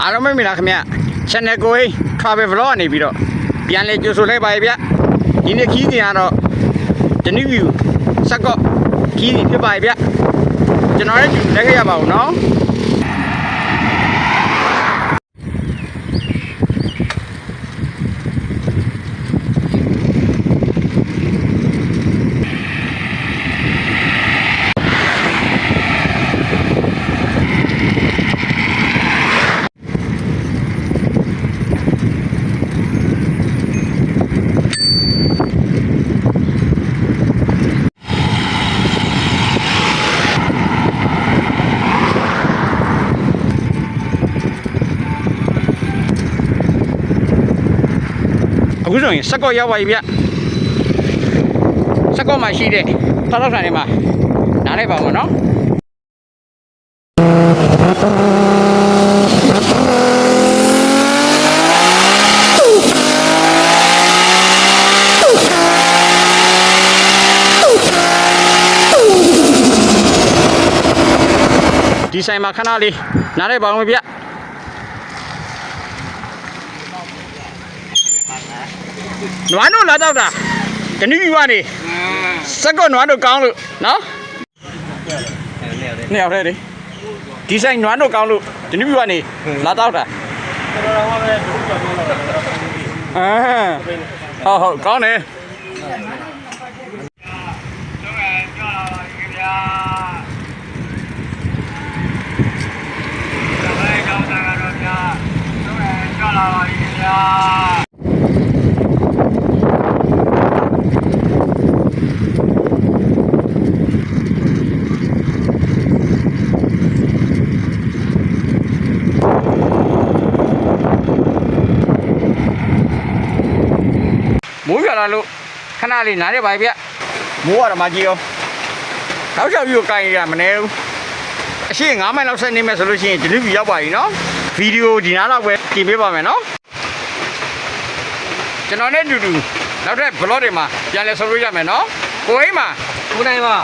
အားလုံးမင်္ဂလာခင်ဗျ channel ကို travel vlog နေပြီးတော့ပြန်လဲကြိုဆိုလိုက်ပါဗျဒီနေ့ခီးစဉ်ကတော့တနည်း view စက်ကော့ခီးစဉ်ဖြစ်ပါဗျကျွန်တော်လည်းလက်ခဲ့ရပါဦးနော်အခုဆိုရင်စက်ကော့ရောက်ပါပြီဗျစက်ကော့မှာရှိတဲ့ထောက်ထောက်ဆိုင်တွေမှာနားလိုက်ပါဦးနော်ဒီဆိုင်မှာခဏလေးနားလိုက်ပါဦးဗျနွားတို့လာတော့တာတနည်းပြကနေစက်ကော့နွားတို့ကောင်းလို့နော်နေရောက်တယ်ဒီဆိုင်နွားတို့ကောင်းလို့တနည်းပြကနေလာတော့တာဟုတ်ကောင်းတယ်မိုးရွာလာလို့ခဏလေးနားရပါဗျမိုးရမှာကြီးရောနောက်ချောက်ပြီးကိုကိုင်ရမနေဘူးအရှိ9မိုင်လောက်ဆက်နေမယ်ဆိုလို့ရှိရင်ဒီလူကြီးရောက်ပါပြီနော်ဗီဒီယိုဒီနားလောက်ပဲပြင်ပေးပါမယ်နော်ကျွန်တော်နဲ့အတူတူနောက်ထပ် vlog တွေမှာပြန်လည်ဆုံလို့ရမယ်နော်ကိုအိမ်မှာကိုနိုင်ပါ